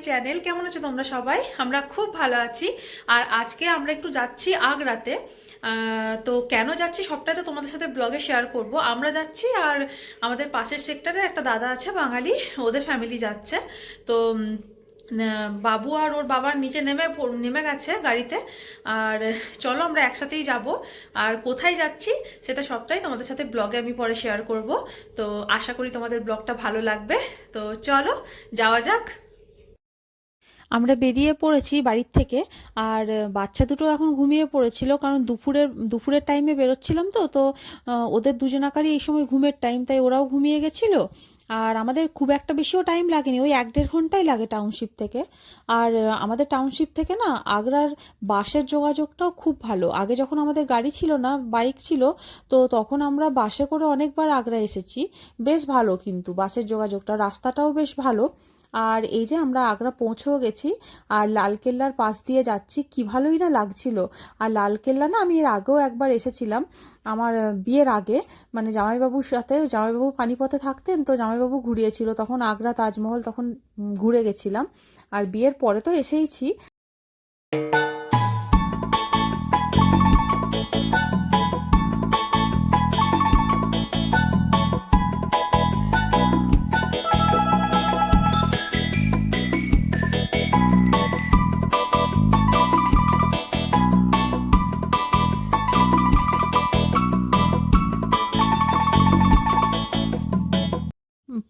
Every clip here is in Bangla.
চ্যানেল। কেমন আছো তোমরা সবাই? আমরা খুব ভালো আছি। আর আজকে আমরা একটু যাচ্ছি আগ্রাতে। তো কেন যাচ্ছি সবটাই তো তোমাদের সাথে ব্লগে শেয়ার করব। আমরা যাচ্ছি আর আমাদের পাশের সেক্টরে একটা দাদা আছে বাঙালি, ওদের ফ্যামিলি যাচ্ছে। তো বাবু আর ওর বাবার নিচে নেমে গেছে গাড়িতে। আর চলো আমরা একসাথেই যাব। আর কোথায় যাচ্ছি সেটা সবটাই তোমাদের সাথে ব্লগে আমি পরে শেয়ার করব। তো আশা করি তোমাদের ব্লগটা ভালো লাগবে। তো চলো যাওয়া যাক। আমরা বেরিয়ে পড়েছি বাড়ির থেকে। আর বাচ্চা দুটো এখন ঘুমিয়ে পড়েছিল, কারণ দুপুরের টাইমে বেরোচ্ছিলাম তো ওদের দুজনাকারই এই সময় ঘুমের টাইম, তাই ওরাও ঘুমিয়ে গেছিল। আর আমাদের খুব একটা বেশিও টাইম লাগেনি, ওই 1-1.5 ঘন্টাই লাগে টাউনশিপ থেকে। আর আমাদের টাউনশিপ থেকে না আগ্রার বাসের যোগাযোগটাও খুব ভালো। আগে যখন আমাদের গাড়ি ছিল না, বাইক ছিল, তো তখন আমরা বাসে করে অনেকবার আগ্রা এসেছি। বেশ ভালো কিন্তু বাসের যোগাযোগটা, রাস্তাটাও বেশ ভালো। আর এই যে আমরা আগ্রা পৌঁছেও গেছি। আর লালকেল্লার পাশ দিয়ে যাচ্ছি, কি ভালোই না লাগছিল। আর লালকেল্লা না আমি এর আগেও একবার এসেছিলাম, আমার বিয়ের আগে। মানে জামাইবাবুর সাথে, জামাইবাবু পানিপথে থাকতেন, তো জামাইবাবু ঘুরিয়েছিল তখন আগ্রা তাজমহল, তখন ঘুরে গেছিলাম। আর বিয়ের পরে তো এসেইছি।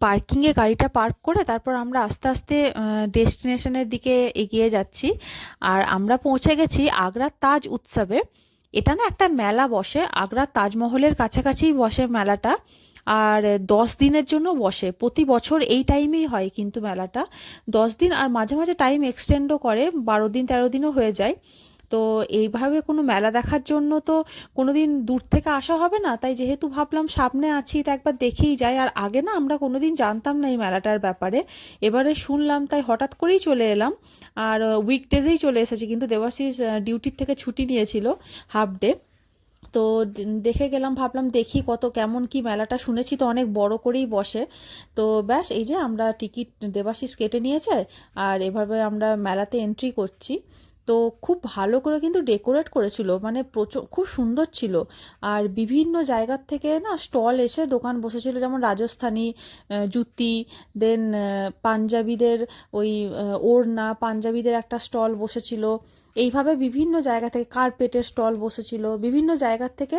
পার্কিংয়ে গাড়িটা পার্ক করে তারপর আমরা আস্তে আস্তে ডেস্টিনেশনের দিকে এগিয়ে যাচ্ছি। আর আমরা পৌঁছে গেছি আগ্রার তাজ উৎসবে। এটা না একটা মেলা বসে, আগ্রার তাজমহলের কাছাকাছিই বসে মেলাটা। আর 10 দিনের জন্য বসে, প্রতি বছর এই টাইমেই হয় কিন্তু মেলাটা। 10 দিন, আর মাঝে মাঝে টাইম এক্সটেন্ডও করে, 12 দিন 13 দিনও হয়ে যায়। তো এইভাবে কোনো মেলা দেখার জন্য তো কোনোদিন দূর থেকে আসা হবে না, তাই যেহেতু ভাবলাম সামনে আছি তা একবার দেখেই যাই। আর আগে না আমরা কোনোদিন জানতাম না এই মেলাটার ব্যাপারে, এবারে শুনলাম তাই হঠাৎ করেই চলে এলাম। আর উইকডেজেই চলে এসেছি, কিন্তু দেবাশিস ডিউটির থেকে ছুটি নিয়েছিল হাফ ডে। তো দেখে গেলাম, ভাবলাম দেখি কত কেমন কি মেলাটা, শুনেছি তো অনেক বড় করেই বসে। তো ব্যাস এই যে আমরা টিকিট দেবাশিস কেটে নিয়েছে। আর এভাবে আমরা মেলাতে এন্ট্রি করছি। তো খুব ভালো করে কিন্তু ডেকোরেট করেছিল, মানে প্রচুর খুব সুন্দর ছিল। আর বিভিন্ন জায়গার থেকে না স্টল এসে দোকান বসেছিল, যেমন রাজস্থানী জুতি, দেন পাঞ্জাবিদের ওই ওড়না, পাঞ্জাবিদের একটা স্টল বসেছিল। এইভাবে বিভিন্ন জায়গা থেকে কার্পেটের স্টল বসেছিল, বিভিন্ন জায়গার থেকে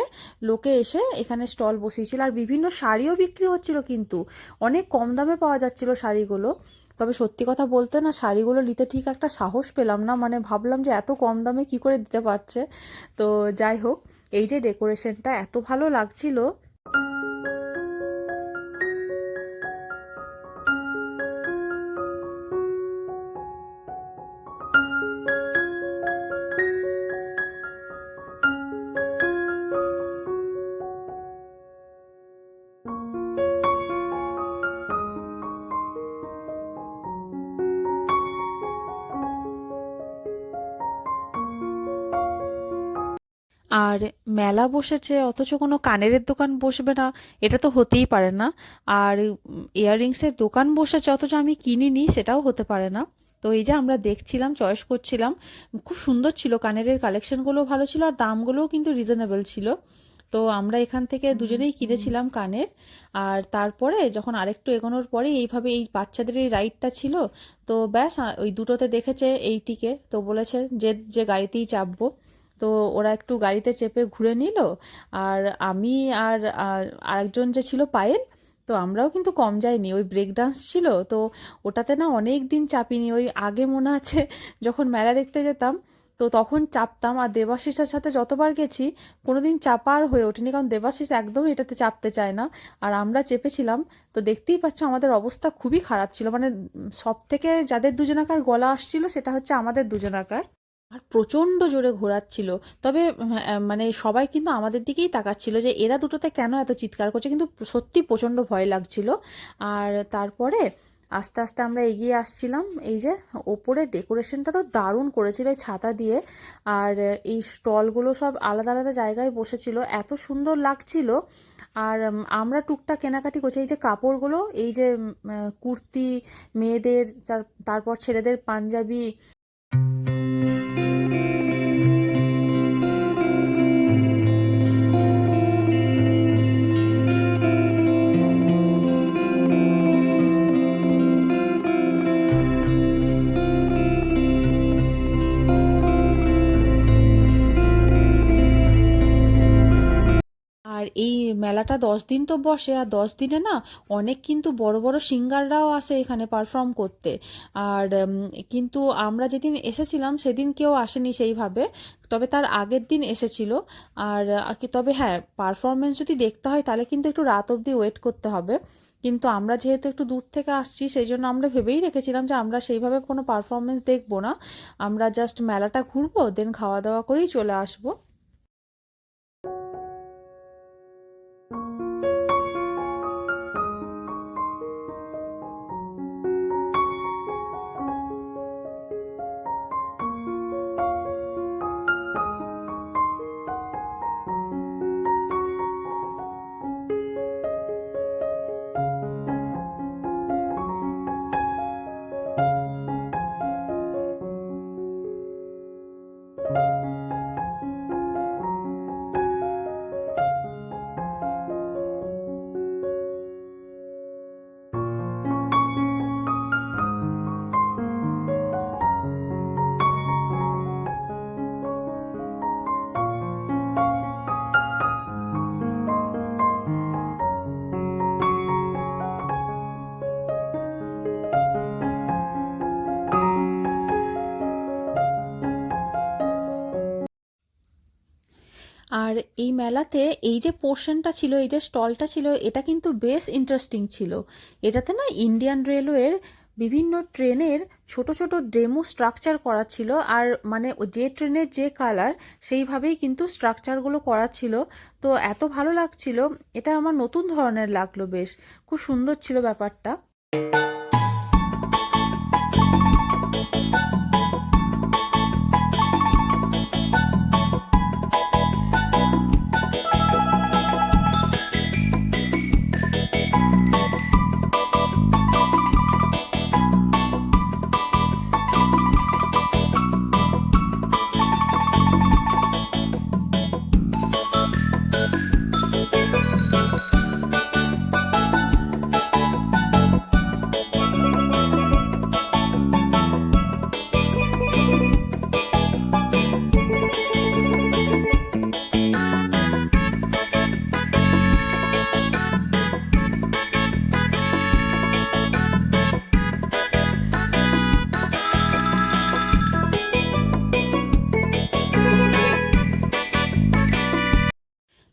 লোকে এসে এখানে স্টল বসিয়েছিল। আর বিভিন্ন শাড়িও বিক্রি হচ্ছিল, কিন্তু অনেক কম দামে পাওয়া যাচ্ছিল শাড়িগুলো। তবে সত্যি কথা বলতে না, শাড়িগুলো নিতে ঠিক একটা সাহস পেলাম না, মানে ভাবলাম যে এত কম দামে কি করে দিতে পারছে। তো যাই হোক, এই যে ডেকোরেশনটা এত ভালো লাগছিল। আর মেলা বসেছে অথচ কোনো কানেরের দোকান বসবে না, এটা তো হতেই পারে না। আর ইয়াররিংসের দোকান বসেছে অথচ আমি কিনিনি, সেটাও হতে পারে না। তো এই যে আমরা দেখছিলাম, চয়েস করছিলাম, খুব সুন্দর ছিল, কানেরের কালেকশনগুলোও ভালো ছিল আর দামগুলোও কিন্তু রিজনেবল ছিল। তো আমরা এখান থেকে দুজনেই কিনেছিলাম কানের। আর তারপরে যখন আরেকটু এগোনোর পরে এইভাবে এই বাচ্চাদের এই রাইডটা ছিল, তো ব্যাস ওই দুটোতে দেখেছে এইটিকে, তো বলেছে যে যে গাড়িতেই চাপবো। তো ওরা একটু গাড়িতে চেপে ঘুরে নিল। আর আমি আর আরেকজন যে ছিল পায়েল, তো আমরাও কিন্তু কম যাইনি, ওই ব্রেক ডান্স ছিল তো ওটাতে না অনেক দিন চাপিনি। ওই আগে মনে আছে যখন মেলা দেখতে যেতাম, তো তখন চাপতাম। আর দেবাশিসের সাথে যতবার গেছি কোনোদিন চাপা আর হয়ে ওঠেনি, কারণ দেবাশিস একদম এটাতে চাপতে চায় না। আর আমরা চেপেছিলাম। তো দেখতেই পাচ্ছ আমাদের অবস্থা খুবই খারাপ ছিল, মানে সব থেকে যাদের দুজনাকার গলা আসছিল সেটা হচ্ছে আমাদের দুজনাকার। আর প্রচণ্ড জোরে ঘোরাচ্ছিল। তবে মানে সবাই কিন্তু আমাদের দিকেই তাকাচ্ছিল যে এরা দুটোতে কেন এত চিৎকার করছে, কিন্তু সত্যি প্রচণ্ড ভয় লাগছিল। আর তারপরে আস্তে আস্তে আমরা এগিয়ে আসছিলাম। এই যে ওপরে ডেকোরেশনটা তো দারুণ করেছিল এই ছাতা দিয়ে, আর এই স্টলগুলো সব আলাদা আলাদা জায়গায় বসেছিল, এত সুন্দর লাগছিল। আর আমরা টুকটাক কেনাকাটি করছি। এই যে কাপড়গুলো, এই যে কুর্তি মেয়েদের, তারপর ছেলেদের পাঞ্জাবি। আর এই মেলাটা 10 দিন তো বসে, আর 10 দিনে না অনেক কিন্তু বড় বড় সিঙ্গাররাও আসে এখানে পারফর্ম করতে। আর কিন্তু আমরা যেদিন এসেছিলাম সেদিন কেউ আসেনি সেইভাবে, তবে তার আগের দিন এসেছিল। আর তবে হ্যাঁ, পারফরমেন্স যদি দেখতে হয় তাহলে কিন্তু একটু রাত অবধি ওয়েট করতে হবে। কিন্তু আমরা যেহেতু একটু দূর থেকে আসছি, সেই জন্য আমরা ভেবেই রেখেছিলাম যে আমরা সেইভাবে কোনো পারফরমেন্স দেখবো না, আমরা জাস্ট মেলাটা ঘুরবো, দেন খাওয়া দাওয়া করেই চলে আসবো। আর এই মেলাতে এই যে পোর্শনটা ছিল, এই যে স্টলটা ছিল, এটা কিন্তু বেশ ইন্টারেস্টিং ছিল। এটাতে না ইন্ডিয়ান রেলওয়ের বিভিন্ন ট্রেনের ছোট ছোট ডেমো স্ট্রাকচার করা ছিল। আর মানে যে ট্রেনের যে কালার সেইভাবেই কিন্তু স্ট্রাকচারগুলো করা ছিল। তো এত ভালো লাগছিল, এটা আমার নতুন ধরনের লাগলো, বেশ খুব সুন্দর ছিল ব্যাপারটা।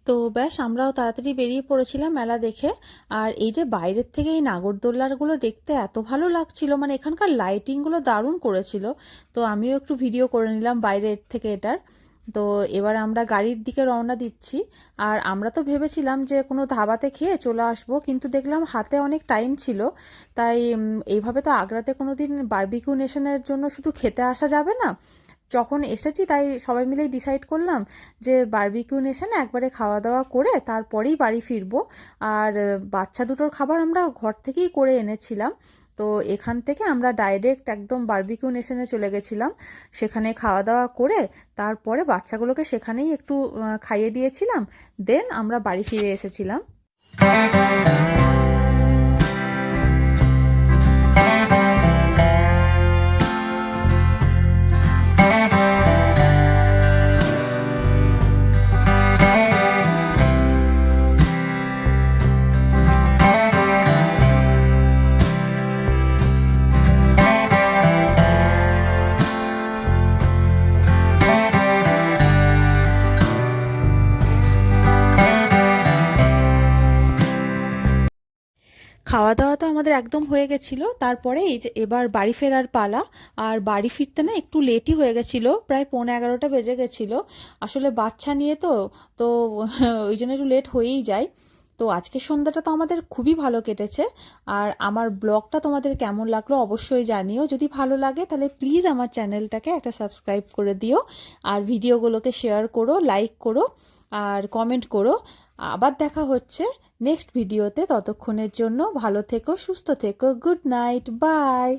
তো ব্যাস আমরাও তাড়াতাড়ি বেরিয়ে পড়েছিলাম মেলা দেখে। আর এই যে বাইরের থেকে এই নাগরদোল্লারগুলো দেখতে এত ভালো লাগছিল, মানে এখানকার লাইটিংগুলো দারুণ করেছিল। তো আমিও একটু ভিডিও করে নিলাম বাইরের থেকে এটার। তো এবার আমরা গাড়ির দিকে রওনা দিচ্ছি। আর আমরা তো ভেবেছিলাম যে কোনো ধাবাতে খেয়ে চলে আসবো, কিন্তু দেখলাম হাতে অনেক টাইম ছিল। তাই এইভাবে তো আগ্রাতে কোনো দিন বারবিকিউ নেশনের জন্য শুধু খেতে আসা যাবে না। যখন এসেছি তাই সবাই মিলেই ডিসাইড করলাম যে বারবিকিউ নেশনে একবারে খাওয়া দাওয়া করে তারপরেই বাড়ি ফিরবো। আর বাচ্চা দুটোর খাবার আমরা ঘর থেকেই করে এনেছিলাম। তো এখান থেকে আমরা ডাইরেক্ট একদম বারবিকিউ নেশনে চলে গেছিলাম। সেখানে খাওয়া দাওয়া করে তারপরে বাচ্চাগুলোকে সেখানেই একটু খাইয়ে দিয়েছিলাম, দেন আমরা বাড়ি ফিরে এসেছিলাম। খাওয়া দাওয়া তো আমাদের একদম হয়ে গেছিলো, তারপরে এই যে এবার বাড়ি ফেরার পালা। আর বাড়ি ফিরতে না একটু লেটই হয়ে গেছিলো, প্রায় 11:45 বেজে গেছিলো। আসলে বাচ্চা নিয়ে তো তো ওই জন্য একটু লেট হয়েই যায়। তো আজকের সন্ধ্যাটা তো আমাদের খুবই ভালো কেটেছে। আর আমার ব্লগটা তোমাদের কেমন লাগলো অবশ্যই জানিও। যদি ভালো লাগে তাহলে প্লিজ আমার চ্যানেলটাকে একটা সাবস্ক্রাইব করে দিও, আর ভিডিওগুলোকে শেয়ার করো, লাইক করো আর কমেন্ট করো। আবার দেখা হচ্ছে নেক্সট ভিডিওতে। ততক্ষণের জন্য ভালো থেকো, সুস্থ থেকো, গুড নাইট, বাই।